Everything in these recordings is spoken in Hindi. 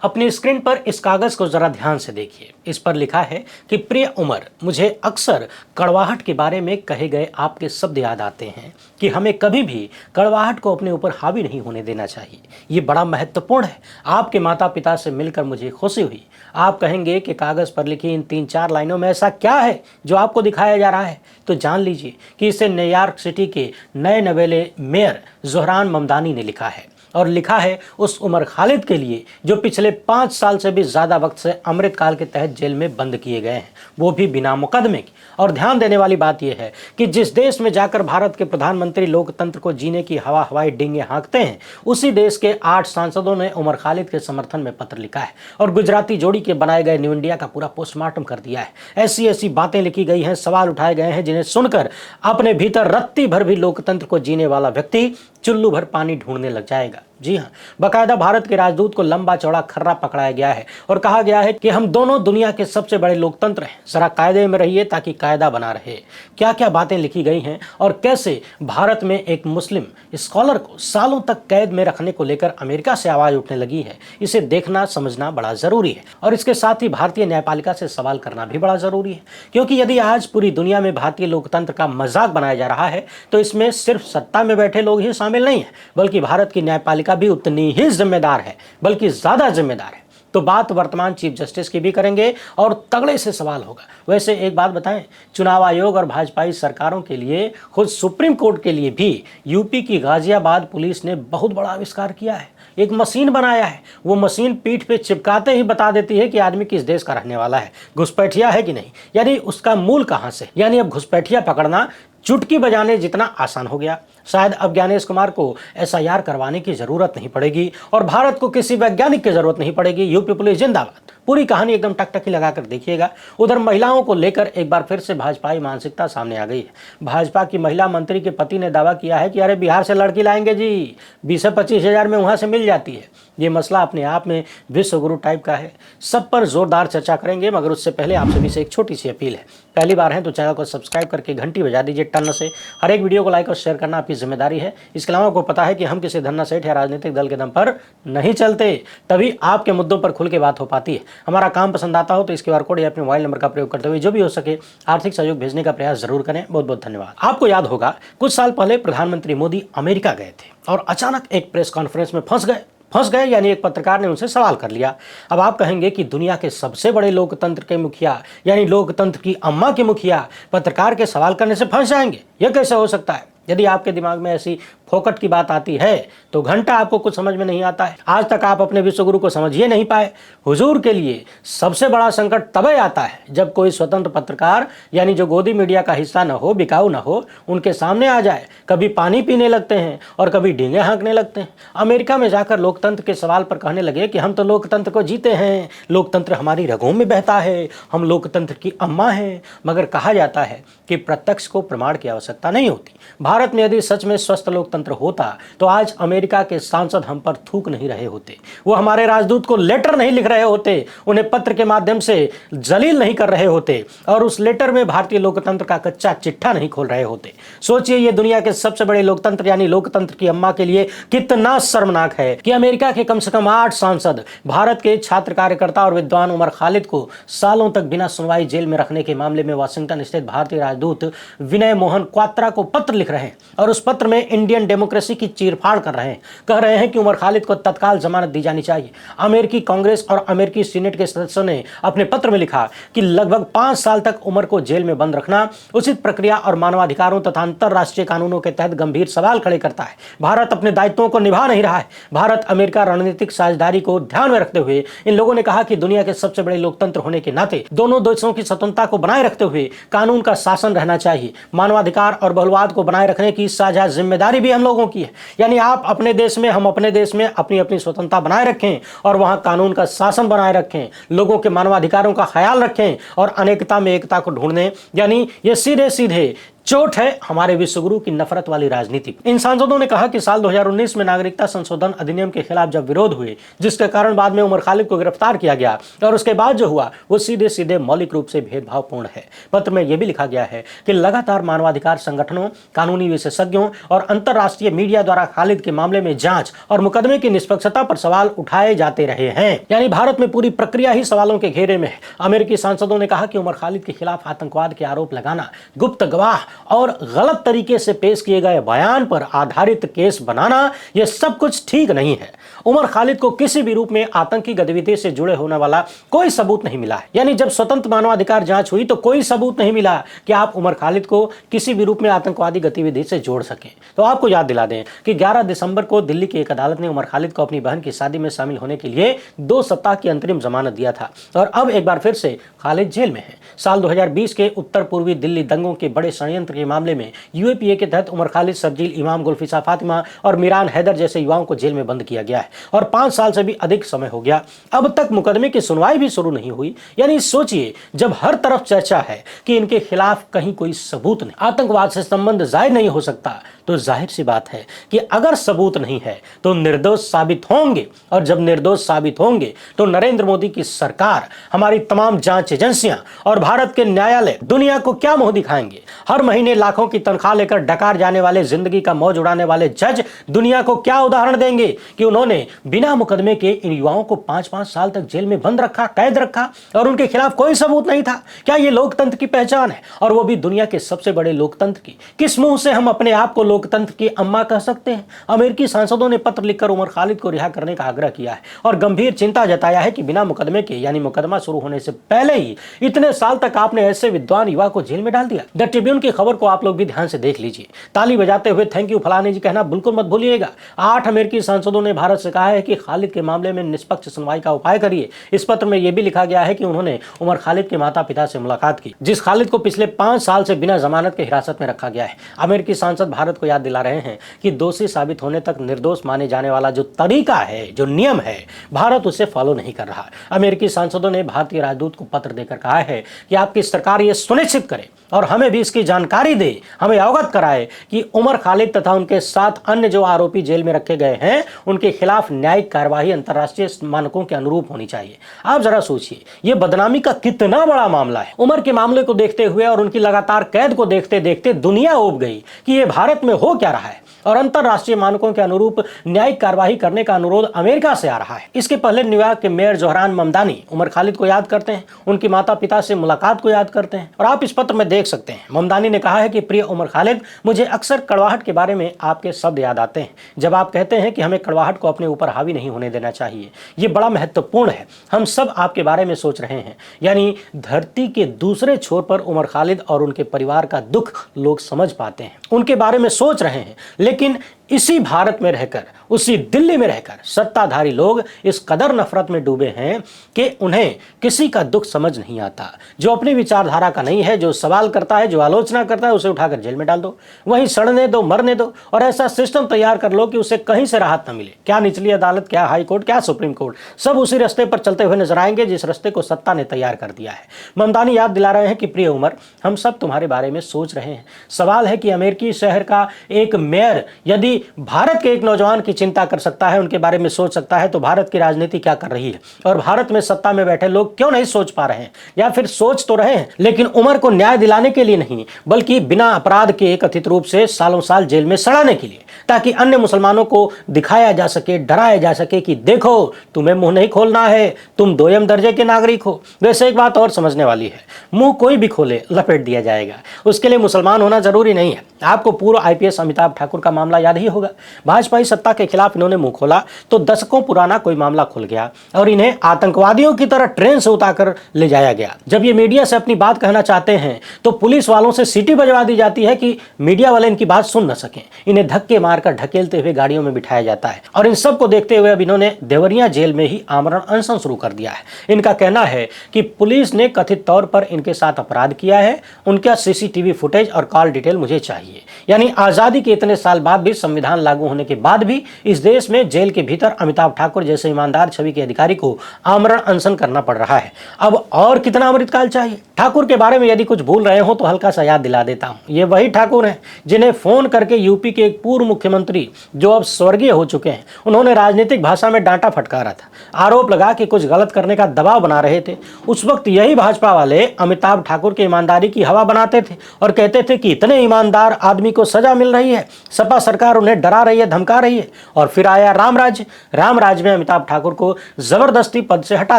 अपनी स्क्रीन पर इस कागज को जरा ध्यान से देखिए। इस पर लिखा है कि प्रिय उमर, मुझे अक्सर कड़वाहट के बारे में कहे गए आपके शब्द याद आते हैं कि हमें कभी भी कड़वाहट को अपने ऊपर हावी नहीं होने देना चाहिए। ये बड़ा महत्वपूर्ण है। आपके माता पिता से मिलकर मुझे खुशी हुई। आप कहेंगे कि कागज पर लिखी इन 3-4 लाइनों में ऐसा क्या है जो आपको दिखाया जा रहा है, तो जान लीजिए कि इसे न्यूयॉर्क सिटी के नए नवेले मेयर ज़ोहरान ममदानी ने लिखा है। और लिखा है उस उमर खालिद के लिए जो पिछले 5 साल से भी ज़्यादा वक्त से अमृतकाल के तहत जेल में बंद किए गए हैं, वो भी बिना मुकदमे के। और ध्यान देने वाली बात यह है कि जिस देश में जाकर भारत के प्रधानमंत्री लोकतंत्र को जीने की हवाई डींगे हाँकते हैं, उसी देश के 8 सांसदों ने उमर खालिद के समर्थन में पत्र लिखा है और गुजराती जोड़ी के बनाए गए न्यू इंडिया का पूरा पोस्टमार्टम कर दिया है। ऐसी ऐसी बातें लिखी गई हैं, सवाल उठाए गए हैं, जिन्हें सुनकर अपने भीतर रत्ती भर भी लोकतंत्र को जीने वाला व्यक्ति चुल्लू भर पानी ढूंढने लग जाएगा। जी हाँ, बाकायदा भारत के राजदूत को लंबा चौड़ा खर्रा पकड़ाया गया है और कहा गया है कि हम दोनों दुनिया के सबसे बड़े लोकतंत्र हैं, जरा कायदे में रहिए ताकि कायदा बना रहे। क्या क्या बातें लिखी गई हैं और कैसे भारत में एक मुस्लिम स्कॉलर को सालों तक कैद में रखने को लेकर अमेरिका से आवाज उठने लगी है, इसे देखना समझना बड़ा जरूरी है। और इसके साथ ही भारतीय न्यायपालिका से सवाल करना भी बड़ा जरूरी है, क्योंकि यदि आज पूरी दुनिया में भारतीय लोकतंत्र का मजाक बनाया जा रहा है तो इसमें सिर्फ सत्ता में बैठे लोग ही शामिल नहीं है, बल्कि भारत की न्यायपालिका भी उतनी ही जिम्मेदार है, बल्कि ज्यादा जिम्मेदार है। तो बात वर्तमान चीफ जस्टिस की भी करेंगे और तगड़े से सवाल होगा। वैसे एक बात बताएं, चुनाव आयोग और भाजपाई सरकारों के लिए, खुद सुप्रीम कोर्ट के लिए भी यूपी की गाजियाबाद पुलिस ने बहुत बड़ा आविष्कार किया है। एक मशीन बनाया है। वो मशीन पीठ पे चिपकाते ही बता देती है कि आदमी किस देश का रहने वाला है, घुसपैठिया है कि नहीं, यानी उसका मूल कहां से। यानी अब घुसपैठिया पकड़ना चुटकी बजाने जितना आसान हो गया। शायद अब ज्ञानेश कुमार को एसआईआर करवाने की जरूरत नहीं पड़ेगी और भारत को किसी वैज्ञानिक की जरूरत नहीं पड़ेगी। यूपी पुलिस जिंदाबाद। पूरी कहानी एकदम टकटकी लगाकर देखिएगा। उधर महिलाओं को लेकर एक बार फिर से भाजपाई मानसिकता सामने आ गई है। भाजपा की महिला मंत्री के पति ने दावा किया है कि अरे बिहार से लड़की लाएंगे जी, 20 से 25 हज़ार में वहां से मिल जाती है। ये मसला अपने आप में विश्वगुरु टाइप का है। सब पर जोरदार चर्चा करेंगे, मगर उससे पहले आप सभी से एक छोटी सी अपील है। पहली बार है तो चैनल को सब्सक्राइब करके घंटी बजा दीजिए टन से। हर एक वीडियो को लाइक और शेयर करना आपकी जिम्मेदारी है। इसके अलावा आपको पता है कि हम किसी धन्ना सेठ या राजनीतिक दल के दम पर नहीं चलते, तभी आपके मुद्दों पर खुल के बात हो पाती है। हमारा काम पसंद आता हो तो इस QR कोड या अपने मोबाइल नंबर का प्रयोग करते हुए जो भी हो सके आर्थिक सहयोग भेजने का प्रयास जरूर करें। बहुत बहुत धन्यवाद। आपको याद होगा कुछ साल पहले प्रधानमंत्री मोदी अमेरिका गए थे और अचानक एक प्रेस कॉन्फ्रेंस में फंस गए, यानी एक पत्रकार ने उनसे सवाल कर लिया। अब आप कहेंगे कि दुनिया के सबसे बड़े लोकतंत्र के मुखिया, यानी लोकतंत्र की अम्मा के मुखिया, पत्रकार के सवाल करने से फंस जाएंगे, यह कैसे हो सकता है? यदि आपके दिमाग में ऐसी फोकट की बात आती है तो घंटा आपको कुछ समझ में नहीं आता है। आज तक आप अपने विश्वगुरु को समझ ही नहीं पाए। हुजूर के लिए सबसे बड़ा संकट तभी आता है जब कोई स्वतंत्र पत्रकार, यानी जो गोदी मीडिया का हिस्सा न हो, बिकाऊ न हो, उनके सामने आ जाए। कभी पानी पीने लगते हैं और कभी डींगे हाँकने लगते हैं। अमेरिका में जाकर लोकतंत्र के सवाल पर कहने लगे कि हम तो लोकतंत्र को जीते हैं, लोकतंत्र हमारी रगों में बहता है, हम लोकतंत्र की अम्मा हैं। मगर कहा जाता है कि प्रत्यक्ष को प्रमाण की आवश्यकता नहीं होती। भारत में यदि सच में स्वस्थ लोकतंत्र होता तो आज अमेरिका के सांसद हम पर थूक नहीं रहे होते, वो हमारे राजदूत को लेटर नहीं लिख रहे होते, उन्हें पत्र के माध्यम से जलील नहीं कर रहे होते और उस लेटर में भारतीय लोकतंत्र का कच्चा चिट्ठा नहीं खोल रहे होते। सोचिए, ये दुनिया के सबसे बड़े लोकतंत्र यानी लोकतंत्र की अम्मा के लिए कितना शर्मनाक है कि अमेरिका के कम से कम 8 सांसद भारत के छात्र कार्यकर्ता और विद्वान उमर खालिद को सालों तक बिना सुनवाई जेल में रखने के मामले में वाशिंगटन स्थित भारतीय राजदूत विनय मोहन क्वात्रा को पत्र लिख रहे हैं और उस पत्र में इंडियन डेमोक्रेसी की चीरफाड़ कर रहे हैं। कह रहे हैं कि उमर खालिद को तत्काल जमानत दी जानी चाहिए। अमेरिकी कांग्रेस और अमेरिकी सीनेट के सदस्यों ने अपने पत्र में लिखा कि लगभग 5 साल तक उमर को जेल में बंद रखना उचित प्रक्रिया और मानवाधिकारों तथा अंतरराष्ट्रीय कानूनों के तहत गंभीर सवाल खड़े करता है। भारत अपने दायित्वों को निभा नहीं रहा है। भारत अमेरिका रणनीतिक साझेदारी को ध्यान में रखते हुए इन लोगों ने कहा कि दुनिया के सबसे बड़े लोकतंत्र होने के नाते दोनों देशों की स्वतंत्रता को बनाए रखते हुए कानून का शासन रहना चाहिए। मानवाधिकार और बहुलवाद को बनाए रखने की साझा जिम्मेदारी भी हम लोगों की है। यानी आप अपने देश में, हम अपने देश में अपनी अपनी स्वतंत्रता बनाए रखें और वहां कानून का शासन बनाए रखें, लोगों के मानवाधिकारों का ख्याल रखें और अनेकता में एकता को ढूंढने, यानी ये सीधे सीधे चोट है हमारे विश्वगुरु की नफरत वाली राजनीति। इन सांसदों ने कहा कि साल 2019 में नागरिकता संशोधन अधिनियम के खिलाफ जब विरोध हुए, जिसके कारण बाद में उमर खालिद को गिरफ्तार किया गया, और उसके बाद जो हुआ वो सीधे सीधे मौलिक रूप से भेदभावपूर्ण है। पत्र में यह भी लिखा गया है कि लगातार मानवाधिकार संगठनों, कानूनी विशेषज्ञों और अंतर्राष्ट्रीय मीडिया द्वारा खालिद के मामले में जांच और मुकदमे की निष्पक्षता पर सवाल उठाए जाते रहे हैं। यानी भारत में पूरी प्रक्रिया ही सवालों के घेरे में है। अमेरिकी सांसदों ने कहा कि उमर खालिद के खिलाफ आतंकवाद के आरोप लगाना, गुप्त गवाह और गलत तरीके से पेश किए गए बयान पर आधारित केस बनाना, यह सब कुछ ठीक नहीं है। उमर खालिद को किसी भी रूप में आतंकी गतिविधि से जुड़े होने वाला कोई सबूत नहीं मिला है। यानी जब स्वतंत्र मानवाधिकार जांच हुई तो कोई सबूत नहीं मिला कि आप उमर खालिद को किसी भी रूप में आतंकवादी गतिविधि से जोड़ सकें। तो आपको याद दिला दें कि 11 दिसंबर को दिल्ली की एक अदालत ने उमर खालिद को अपनी बहन की शादी में शामिल होने के लिए 2 सप्ताह की अंतरिम जमानत दिया था, और अब एक बार फिर से खालिद जेल में है। साल 2020 के उत्तर पूर्वी दिल्ली दंगों के बड़े षड्यंत्र के मामले में यूएपीए के तहत उमर खालिद, शर्जील इमाम, गुलफिसा फातिमा और मीरान हैदर जैसे युवाओं को जेल में बंद किया गया है, और 5 साल से भी अधिक समय हो गया। अब तक मुकदमे की सुनवाई भी शुरू नहीं हुई। यानी सोचिए, जब हर तरफ चर्चा है कि इनके खिलाफ कहीं कोई सबूत नहीं, आतंकवाद से संबंध जाहिर नहीं हो सकता, तो जाहिर सी बात है कि अगर सबूत नहीं है तो निर्दोष साबित होंगे, और जब निर्दोष साबित होंगे तो नरेंद्र मोदी की सरकार, हमारी तमाम जांच एजेंसियां और भारत के न्यायालय दुनिया को क्या मुंह दिखाएंगे। हर महीने लाखों की तनख्वाह लेकर डकार जाने वाले, जिंदगी का मौज उड़ाने वाले जज दुनिया को क्या उदाहरण देंगे कि उन्होंने बिना मुकदमे के इन युवाओं को 5-5 साल तक जेल में बंद रखा, कैद रखा, और उनके खिलाफ कोई सबूत नहीं था। क्या ये लोकतंत्र की पहचान है? और वो भी दुनिया के सबसे बड़े लोकतंत्र की। किस मुंह से हम अपने आप को लोकतंत्र की अम्मा कह सकते हैं? अमेरिकी सांसदों ने पत्र लिखकर उमर खालिद को रिहा करने का आग्रह किया है और गंभीर चिंता जताया है कि बिना मुकदमे के, यानी मुकदमा शुरू होने से पहले ही इतने साल तक आपने ऐसे विद्वान युवा को जेल में डाल दिया। द ट्रिब्यून की खबर को आप लोग भी ध्यान से देख लीजिए। ताली बजाते हुए थैंक यू फलाने जी कहना बिल्कुल मत भूलिएगा। 8 अमेरिकी सांसदों ने भारत से कहा है कि खालिद के मामले में निष्पक्ष सुनवाई का उपाय करिए। इस पत्र में यह भी लिखा गया है कि उन्होंने उमर खालिद के माता पिता से मुलाकात की, जिस खालिद को पिछले 5 साल से बिना जमानत के हिरासत में रखा गया है। अमेरिकी सांसद भारत को याद दिला रहे हैं कि दोषी साबित होने तक निर्दोष माने जाने वाला जो तरीका है, जो नियम है, भारत उसे फॉलो नहीं कर रहा। अमेरिकी सांसदों ने भारतीय राजदूत को पत्र देकर कहा है कि आपकी सरकार ये सुनिश्चित करे और हमें भी इसकी जानकारी दे, हमें अवगत कराए कि उमर खालिद तथा उनके साथ अन्य जो आरोपी जेल में रखे गए हैं, उनके खिलाफ न्यायिक कार्यवाही अंतर्राष्ट्रीय मानकों के अनुरूप होनी चाहिए। आप जरा सोचिए, ये बदनामी का कितना बड़ा मामला है। उमर के मामले को देखते हुए और उनकी लगातार कैद को देखते देखते दुनिया उब गई कि ये भारत में हो क्या रहा है, और अंतर्राष्ट्रीय मानकों के अनुरूप न्यायिक कार्यवाही करने का अनुरोध अमेरिका से आ रहा है। इसके पहले न्यूयॉर्क के मेयर जोहरान ममदानी उमर खालिद को याद करते हैं, उनकी माता पिता से मुलाकात को याद करते हैं, और आप इस पत्र में देख सकते हैं ममदानी ने कहा है कि प्रिय उमर खालिद, मुझे अक्सर कड़वाहट के बारे में आपके शब्द याद आते हैं जब आप कहते हैं कि हमें कड़वाहट को अपने ऊपर हावी नहीं होने देना चाहिए। ये बड़ा महत्वपूर्ण है, हम सब आपके बारे में सोच रहे हैं। यानी धरती के दूसरे छोर पर उमर खालिद और उनके परिवार का दुख लोग समझ पाते हैं, उनके बारे में सोच रहे हैं। लेकिन इसी भारत में रहकर, उसी दिल्ली में रहकर सत्ताधारी लोग इस कदर नफरत में डूबे हैं कि उन्हें किसी का दुख समझ नहीं आता। जो अपनी विचारधारा का नहीं है, जो सवाल करता है, जो आलोचना करता है, उसे उठाकर जेल में डाल दो, वहीं सड़ने दो, मरने दो, और ऐसा सिस्टम तैयार कर लो कि उसे कहीं से राहत न मिले। क्या निचली अदालत, क्या हाई कोर्ट, क्या सुप्रीम कोर्ट, सब उसी रास्ते पर चलते हुए नजर आएंगे जिस रास्ते को सत्ता ने तैयार कर दिया है। ममदानी याद दिला रहे हैं कि प्रिय उमर, हम सब तुम्हारे बारे में सोच रहे हैं। सवाल है कि अमेरिकी शहर का एक मेयर यदि भारत के एक नौजवान की चिंता कर सकता है, उनके बारे में सोच सकता है, तो भारत की राजनीति क्या कर रही है, और भारत में सत्ता में बैठे लोग क्यों नहीं सोच पा रहे हैं, या फिर सोच तो रहे हैं लेकिन उमर को न्याय दिलाने के लिए नहीं, बल्कि बिना अपराध के कथित रूप से सालों साल जेल में सड़ाने के लिए, ताकि अन्य मुसलमानों को दिखाया जा सके, डराया जा सके कि देखो तुम्हें मुंह नहीं खोलना है, तुम 2ym दर्जे के नागरिक हो। वैसे एक बात और समझने वाली है, मुंह कोई भी खोले लपेट दिया जाएगा, उसके लिए मुसलमान होना जरूरी नहीं है। आपको पूर्व IPS अमिताभ ठाकुर का मामला याद ही होगा। भाजपाई सत्ता के खिलाफ इन्होंने मुंह खोला तो दशकों पुराना कोई मामला खुल गया और इन्हें आतंकवादियों की तरह ट्रेन से उतारकर ले जाया गया। जब ये मीडिया से अपनी बात कहना चाहते हैं तो पुलिस वालों से सीटी बजवा दी जाती है कि मीडिया वाले इनकी बात सुन न सकें। इन्हें धक्के मारकर ढकेलते हुए गाड़ियों में बिठाया जाता है और इन सब को देखते हुए अब इन्होंने देवरिया जेल में ही आमरण अनशन शुरू कर दिया है। इनका कहना है कि पुलिस ने कथित तौर पर इनके साथ अपराध किया है, उनका CCTV फुटेज और कॉल डिटेल मुझे चाहिए। चाहिए। यानी आज़ादी के इतने साल बाद भी, संविधान लागू होने के बाद भी इस देश में जेल के भीतर अमिताभ ठाकुर जैसे ईमानदार छवि के अधिकारी को आमरण अनशन करना पड़ रहा है। अब और कितना अमृतकाल चाहिए? ठाकुर के बारे में यदि कुछ भूल रहे हो तो हल्का सा याद दिला देता हूं। ये वही ठाकुर हैं जिन्हें फोन करके यूपी के एक पूर्व मुख्यमंत्री जो अब स्वर्गीय हो चुके हैं, उन्होंने राजनीतिक भाषा में डांटा फटकारा था, आरोप लगा कि कुछ गलत करने का दबाव बना रहे थे। उस वक्त यही भाजपा वाले अमिताभ ठाकुर की ईमानदारी की हवा बनाते थे और कहते थे कि इतने ईमानदार आदमी को सजा मिल रही है, सपा सरकार उन्हें डरा रही है, धमका रही है। और फिर आया रामराज में अमिताभ ठाकुर को जबरदस्ती पद से हटा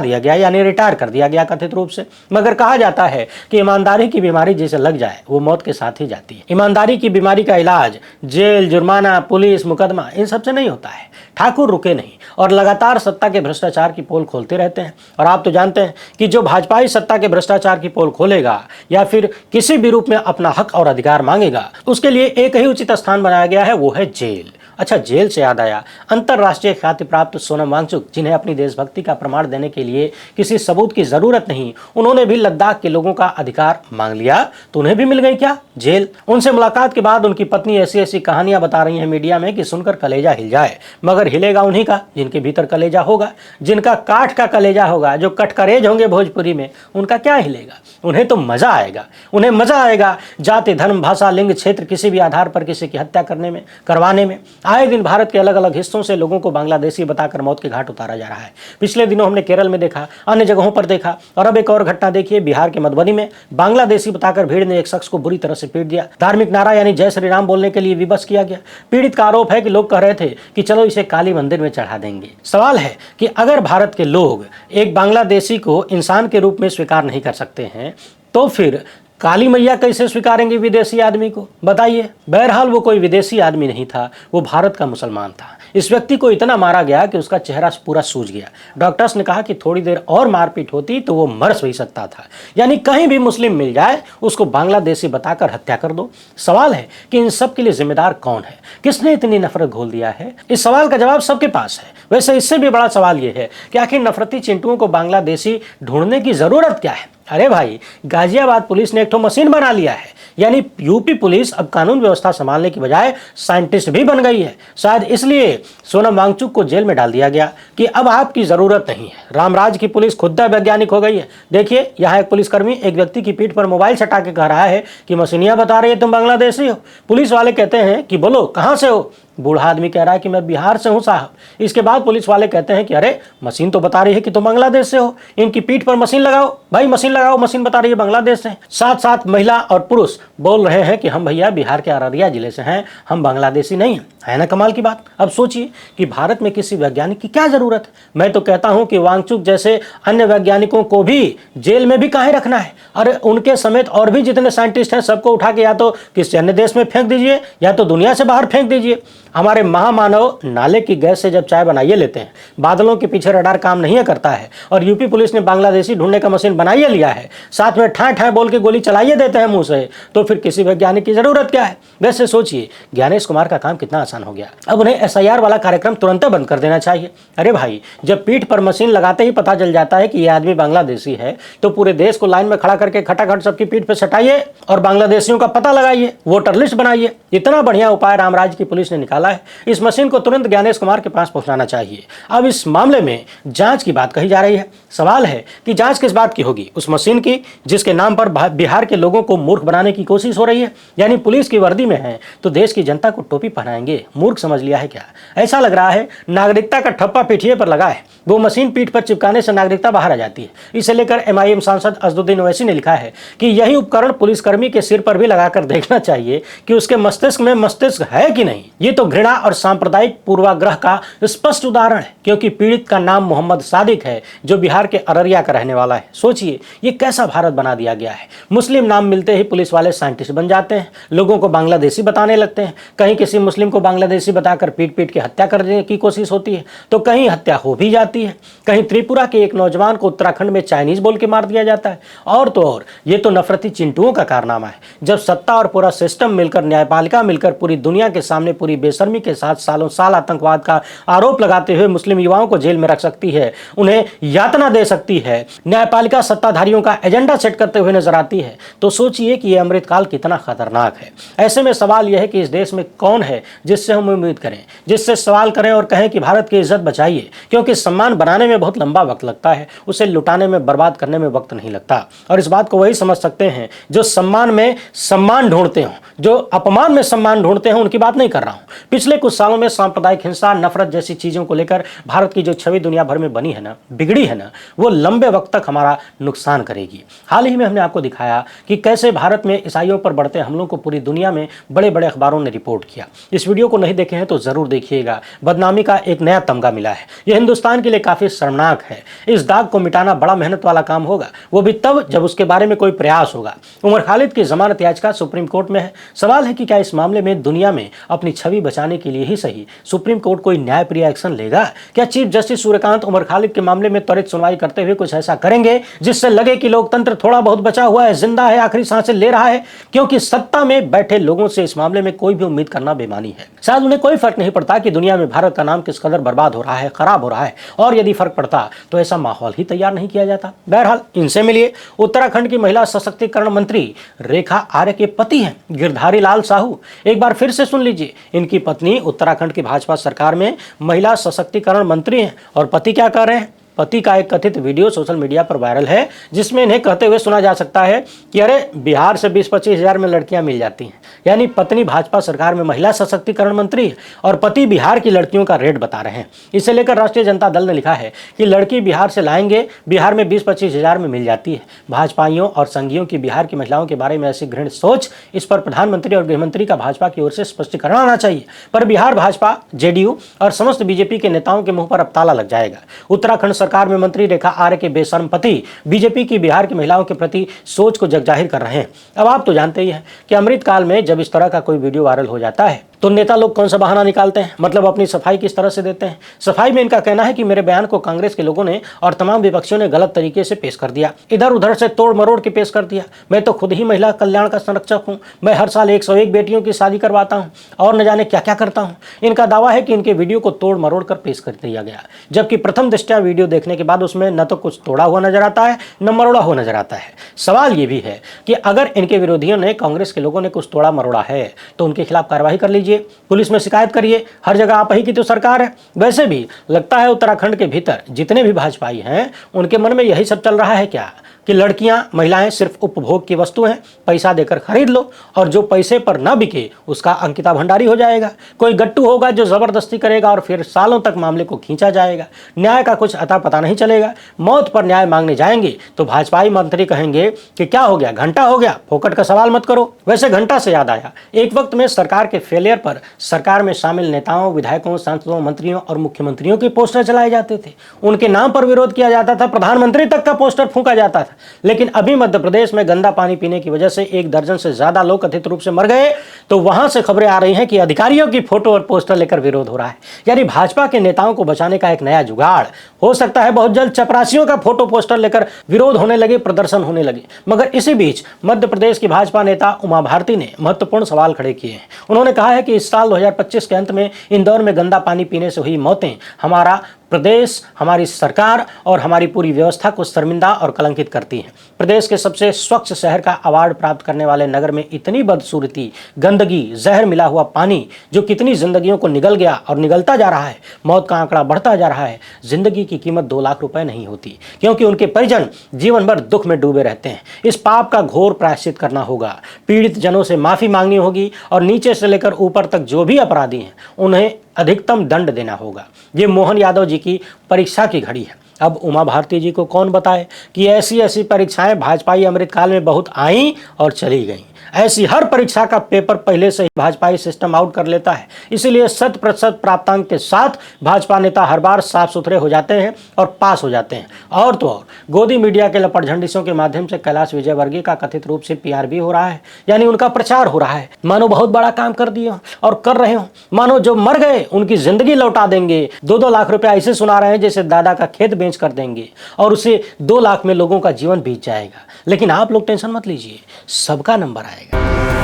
दिया गया, यानी रिटायर कर दिया गया कथित रूप से। मगर कहा जाता है कि ईमानदारी की बीमारी जिसे लग जाए वो मौत के साथ ही जाती है। ईमानदारी की बीमारी का इलाज जेल, जुर्माना, पुलिस, मुकदमा, इन सबसे नहीं होता है। ठाकुर रुके नहीं और लगातार सत्ता के भ्रष्टाचार की पोल खोलते रहते हैं। और आप तो जानते हैं कि जो भाजपाई सत्ता के भ्रष्टाचार की पोल खोलेगा या फिर किसी भी रूप में अपना हक और अधिकार मांगेगा, उसके लिए एक ही उचित स्थान बनाया गया है, वो है जेल। अच्छा, जेल से याद आया, अंतर्राष्ट्रीय ख्याति प्राप्त सोनम वांगचुक, जिन्हें अपनी देशभक्ति का प्रमाण देने के लिए किसी सबूत की जरूरत नहीं, उन्होंने भी लद्दाख के लोगों का अधिकार मांग लिया, तो उन्हें भी मिल गई क्या? जेल। उनसे मुलाकात के बाद उनकी पत्नी ऐसी ऐसी कहानियां बता रही हैं मीडिया में कि सुनकर कलेजा हिल जाए। मगर हिलेगा उन्हीं का जिनके भीतर कलेजा होगा, जिनका काठ का कलेजा होगा, जो कटकरेज होंगे भोजपुरी में, उनका क्या हिलेगा? उन्हें तो मजा आएगा, उन्हें मजा आएगा जाति, धर्म, भाषा, लिंग, क्षेत्र, किसी भी आधार पर किसी की हत्या करवाने में। आए दिन भारत के अलग अलग हिस्सों से लोगों को बांग्लादेशी बताकर मौत के घाट उतारा जा रहा है। पिछले दिनों हमने केरल में देखा, अन्य जगहों पर देखा, और अब एक और घटना देखिए, बिहार के मधुबनी में बांग्लादेशी बताकर भीड़ ने एक शख्स को बुरी तरह से पीट दिया। धार्मिक नारा यानी जय श्री राम बोलने के लिए विवश किया गया। पीड़ित का आरोप है कि लोग कह रहे थे कि चलो इसे काली मंदिर में चढ़ा देंगे। सवाल है कि अगर भारत के लोग एक बांग्लादेशी को इंसान के रूप में स्वीकार नहीं कर सकते हैं, तो फिर काली मैया कैसे स्वीकारेंगे विदेशी आदमी को? बताइए। बहरहाल वो कोई विदेशी आदमी नहीं था, वो भारत का मुसलमान था। इस व्यक्ति को इतना मारा गया कि उसका चेहरा पूरा सूज गया। डॉक्टर्स ने कहा कि थोड़ी देर और मारपीट होती तो वो मर भी सकता था। यानी कहीं भी मुस्लिम मिल जाए उसको बांग्लादेशी बताकर हत्या कर दो। सवाल है कि इन सब के लिए जिम्मेदार कौन है? किसने इतनी नफरत घोल दिया है? इस सवाल का जवाब सबके पास है। वैसे इससे भी बड़ा सवाल ये है कि आखिर नफरती चिंटुओं को बांग्लादेशी ढूंढने की जरूरत क्या है? अरे भाई, गाजियाबाद पुलिस ने एक तो मशीन बना लिया है, यानी यूपी पुलिस अब कानून व्यवस्था संभालने की बजाय साइंटिस्ट भी बन गई है। शायद इसलिए सोनम वांगचुक को जेल में डाल दिया गया कि अब आपकी जरूरत नहीं है। रामराज की पुलिस खुद वैज्ञानिक हो गई है। देखिए, यहाँ एक पुलिसकर्मी एक व्यक्ति की पीठ पर मोबाइल सटा के कह रहा है कि मशीनियां बता रही है तुम बांग्लादेशी हो। पुलिस वाले कहते हैं कि बोलो कहाँ से हो? बूढ़ा आदमी कह रहा है कि मैं बिहार से हूं साहब। इसके बाद पुलिस वाले कहते हैं कि अरे मशीन तो बता रही है कि तुम बांग्लादेश से हो, इनकी पीठ पर मशीन लगाओ। भाई मशीन लगाओ, मशीन बता रही है बांग्लादेश से। साथ साथ महिला और पुरुष बोल रहे हैं कि हम भैया बिहार के अररिया जिले से हैं, हम बांग्लादेशी नहीं हैं। है ना कमाल की बात? अब सोचिए कि भारत में किसी वैज्ञानिक की क्या जरूरत है? मैं तो कहता हूं कि वांगचुक जैसे अन्य वैज्ञानिकों को भी जेल में भी काहे रखना है? अरे उनके समेत और भी जितने साइंटिस्ट हैं सबको उठा के या तो किसी अन्य देश में फेंक दीजिए या तो दुनिया से बाहर फेंक दीजिए। हमारे महामानव नाले की गैस से जब चाय बनाइए लेते हैं, बादलों के पीछे रडार काम नहीं करता है, और यूपी पुलिस ने बांग्लादेशी ढूंढने का मशीन बनाइए लिया है, साथ में ठाए ठाए बोल के गोली चलाइए देते हैं मुंह से, तो फिर किसी वैज्ञानिक की जरूरत क्या है? वैसे सोचिए, ज्ञानेश कुमार का काम कितना आसान हो गया। अब उन्हें एसआईआर वाला कार्यक्रम तुरंत बंद कर देना चाहिए। अरे भाई, जब पीठ पर मशीन लगाते ही पता चल जाता है कि यह आदमी बांग्लादेशी है, तो पूरे देश को लाइन में खड़ा करके खटाखट सबकी पीठ पर सटाइए और बांग्लादेशियों का पता लगाइए, वोटर लिस्ट बनाइए। इतना बढ़िया उपाय रामराज की पुलिस ने निकाला है। इस मशीन को तुरंत ज्ञानेश कुमार के पास पहुंचाना चाहिए। अब इस मामले में जांच की बात कही जा रही है। सवाल है कि जांच किस बात की होगी? उस मशीन की जिसके नाम पर बिहार के लोगों को मूर्ख बनाने की कोशिश हो रही है। यानी पुलिस की वर्दी में है तो देश की जनता को टोपी पहनाएंगे। मूर्ख समझ लिया है क्या? ऐसा लग रहा है नागरिकता का ठप्पा पीठिए पर लगा है। वो मशीन पीठ पर चिपकाने से नागरिकता बाहर आ जाती है। इसे लेकर एमआईएम सांसद असदुद्दीन ओवैसी ने लिखा है कि यही उपकरण पुलिसकर्मी के सिर पर भी लगाकर देखना चाहिए कि उसके मस्तिष्क में मस्तिष्क है कि नहीं। ये तो घृणा और सांप्रदायिक पूर्वाग्रह का स्पष्ट उदाहरण है, क्योंकि पीड़ित का नाम मोहम्मद सादिक है जो बिहार के अररिया का रहने वाला है। सोचिए ये कैसा भारत बना दिया गया है। मुस्लिम नाम मिलते ही पुलिस वाले साइंटिस्ट बन जाते हैं, लोगों को बांग्लादेशी बताने लगते हैं। कहीं किसी मुस्लिम को बांग्लादेशी बताकर पीट पीट के हत्या करने की कोशिश होती है तो कहीं हत्या हो भी जाती है। कहीं त्रिपुरा के एक नौजवान को उत्तराखंड में चाइनीज बोल के मार दिया जाता है। और तो और ये तो नफरती चिंटुओं का कारनामा है। जब सत्ता और पूरा सिस्टम मिलकर, न्यायपालिका मिलकर पूरी दुनिया के सामने पूरी बेशर्म बेशर्मी के साथ सालों साल आतंकवाद का आरोप लगाते हुए मुस्लिम युवाओं को जेल में रख सकती है, उन्हें यातना दे सकती है, न्यायपालिका सत्ताधारियों का एजेंडा सेट करते हुए नजर आती है, तो सोचिए कि यह अमृतकाल कितना खतरनाक है। ऐसे में सवाल यह है कि इस देश में कौन है जिससे हम उम्मीद करें, जिससे सवाल करें और कहें कि भारत की इज्जत बचाइए, क्योंकि सम्मान बनाने में बहुत लंबा वक्त लगता है, उसे लुटाने में, बर्बाद करने में वक्त नहीं लगता। और इस बात को वही समझ सकते हैं जो सम्मान में सम्मान ढूंढते हो, जो अपमान में सम्मान ढूंढते हैं, उनकी बात नहीं कर रहा हूं। पिछले कुछ सालों में सांप्रदायिक हिंसा, नफरत जैसी चीजों को लेकर भारत की जो छवि दुनिया भर में बनी है ना, बिगड़ी है ना, वो लंबे वक्त तक हमारा नुकसान करेगी। हाल ही में हमने आपको दिखाया कि कैसे भारत में ईसाइयों पर बढ़ते हमलों को पूरी दुनिया में बड़े बड़े अखबारों ने रिपोर्ट किया। इस वीडियो को नहीं देखे हैं तो जरूर देखिएगा। बदनामी का एक नया तमगा मिला है, यह हिंदुस्तान के लिए काफी शर्मनाक है। इस दाग को मिटाना बड़ा मेहनत वाला काम होगा, वो भी तब जब उसके बारे में कोई प्रयास होगा। उमर खालिद की जमानत याचिका सुप्रीम कोर्ट में है। सवाल है कि क्या इस मामले में दुनिया में अपनी छवि बचाने के लिए ही सही सुप्रीम कोर्ट कोई न्यायप्रिय एक्शन लेगा? क्या चीफ जस्टिस सूर्यकांत उमर खालिद के मामले में त्वरित सुनवाई करते हुए कुछ ऐसा करेंगे जिससे लगे कि लोकतंत्र थोड़ा बहुत बचा हुआ है, जिंदा है, आखिरी सांसें ले रहा है? क्योंकि सत्ता में बैठे लोगों से इस मामले में कोई भी उम्मीद करना बेमानी है। शायद उन्हें कोई फर्क नहीं पड़ता कि दुनिया में भारत का नाम किस कदर बर्बाद हो रहा है, खराब हो रहा है, और यदि फर्क पड़ता तो ऐसा माहौल ही तैयार नहीं किया जाता। बहरहाल इनसे मिलिए। उत्तराखंड की महिला सशक्तिकरण मंत्री रेखा आर्य के पति हैं गिरधारी लाल साहू। एक बार फिर से सुन लीजिए, इनकी पत्नी उत्तराखंड की भाजपा सरकार में महिला सशक्तिकरण मंत्री हैं और पति क्या कर रहे हैं? पति का एक कथित वीडियो सोशल मीडिया पर वायरल है जिसमें इन्हें कहते हुए सुना जा सकता है कि अरे बिहार से 20-25 हज़ार में लड़कियां मिल जाती हैं। यानी पत्नी भाजपा सरकार में महिला सशक्तिकरण मंत्री है और पति बिहार की लड़कियों का रेट बता रहे हैं। इसे लेकर राष्ट्रीय जनता दल ने लिखा है कि लड़की बिहार से लाएंगे, बिहार में 20-25 हज़ार में मिल जाती है। भाजपाइयों और संघियों की बिहार की महिलाओं के बारे में ऐसी घृणित सोच, इस पर प्रधानमंत्री और गृहमंत्री का भाजपा की ओर से स्पष्टीकरण आना चाहिए। पर बिहार भाजपा, जेडीयू और समस्त बीजेपी के नेताओं के मुंह पर अब ताला लग जाएगा। उत्तराखंड सरकार में मंत्री रेखा आर्य के बेशर्म पति बीजेपी की बिहार की महिलाओं के प्रति सोच को जगजाहिर कर रहे हैं। अब आप तो जानते ही हैं कि अमृतकाल में जब इस तरह का कोई वीडियो वायरल हो जाता है तो नेता लोग कौन सा बहाना निकालते हैं, मतलब अपनी सफाई किस तरह से देते हैं। सफाई में इनका कहना है कि मेरे बयान को कांग्रेस के लोगों ने और तमाम विपक्षियों ने गलत तरीके से पेश कर दिया, इधर उधर से तोड़ मरोड़ के पेश कर दिया। मैं तो खुद ही महिला कल्याण का संरक्षक हूं, मैं हर साल 101 बेटियों की शादी करवाता हूं और न जाने क्या क्या करता हूं। इनका दावा है कि इनके वीडियो को तोड़ मरोड़ कर पेश कर दिया गया, जबकि प्रथम दृष्टया वीडियो देखने के बाद उसमें न तो कुछ तोड़ा हुआ नजर आता है न मरोड़ा हुआ नजर आता है। सवाल ये भी है कि अगर इनके विरोधियों ने, कांग्रेस के लोगों ने कुछ तोड़ा मरोड़ा है तो उनके खिलाफ कार्रवाई कर लीजिए, पुलिस में शिकायत करिए। हर जगह आप ही की तो सरकार है। वैसे भी लगता है उत्तराखंड के भीतर जितने भी भाजपाई हैं उनके मन में यही सब चल रहा है क्या कि लड़कियां, महिलाएं सिर्फ उपभोग की वस्तु हैं, पैसा देकर खरीद लो और जो पैसे पर ना बिके उसका अंकिता भंडारी हो जाएगा। कोई गट्टू होगा जो जबरदस्ती करेगा और फिर सालों तक मामले को खींचा जाएगा। न्याय का कुछ अता पता नहीं चलेगा। मौत पर न्याय मांगने जाएंगे तो भाजपाई मंत्री कहेंगे कि क्या हो गया, घंटा हो गया, फोकट का सवाल मत करो। वैसे घंटा से याद आया, एक वक्त में सरकार के फेलियर पर सरकार में शामिल नेताओं, विधायकों, सांसदों, मंत्रियों और मुख्यमंत्रियों के पोस्टर चलाए जाते थे। उनके नाम पर विरोध किया जाता था, प्रधानमंत्री तक का पोस्टर फूंका जाता था। लेकिन अभी मध्य प्रदेश में गंदा पानी पीने की वजह से 1 दर्जन से ज्यादा लोग कथित रूप से मर गए तो वहां से खबरें आ रही हैं कि अधिकारियों की फोटो और पोस्टर लेकर विरोध हो रहा है। यानी भाजपा के नेताओं को बचाने का एक नया जुगाड़। हो सकता है बहुत जल्द चपरासियों का फोटो पोस्टर लेकर विरोध होने लगे, प्रदर्शन होने लगे। मगर इसी बीच मध्य प्रदेश की भाजपा नेता उमा भारती ने महत्वपूर्ण सवाल खड़े किए हैं। उन्होंने कहा है कि इस साल 2025 के अंत में इंदौर में गंदा पानी पीने से हुई मौतें हमारा प्रदेश, हमारी सरकार और हमारी पूरी व्यवस्था को शर्मिंदा और कलंकित करती हैं। प्रदेश के सबसे स्वच्छ शहर का अवार्ड प्राप्त करने वाले नगर में इतनी बदसूरती, गंदगी, जहर मिला हुआ पानी जो कितनी जिंदगियों को निगल गया और निगलता जा रहा है। मौत का आंकड़ा बढ़ता जा रहा है। जिंदगी की कीमत 2 लाख रुपए नहीं होती, क्योंकि उनके परिजन जीवन भर दुख में डूबे रहते हैं। इस पाप का घोर प्रायश्चित करना होगा। पीड़ित जनों से माफी मांगनी होगी और नीचे से लेकर ऊपर तक जो भी अपराधी हैं उन्हें अधिकतम दंड देना होगा। ये मोहन यादव जी की परीक्षा की घड़ी है। अब उमा भारती जी को कौन बताए कि ऐसी ऐसी परीक्षाएं भाजपाई अमृतकाल में बहुत आईं और चली गईं। ऐसी हर परीक्षा का पेपर पहले से ही भाजपाई सिस्टम आउट कर लेता है। इसीलिए 100% प्राप्तांक के साथ भाजपा नेता हर बार साफ सुथरे हो जाते हैं और पास हो जाते हैं। और तो और गोदी मीडिया के लपटझंडिसों के माध्यम से कैलाश विजयवर्गीय का कथित रूप से PR भी हो रहा है, यानी उनका प्रचार हो रहा है। मानो बहुत बड़ा काम कर दिए और कर रहे हो, मानो जो मर गए उनकी जिंदगी लौटा देंगे। 2-2 लाख रुपए ऐसे सुना रहे हैं जैसे दादा का खेत बेच कर देंगे और उसे 2 लाख में लोगों का जीवन बीत जाएगा। लेकिन आप लोग टेंशन मत लीजिए, सबका नंबर आएगा।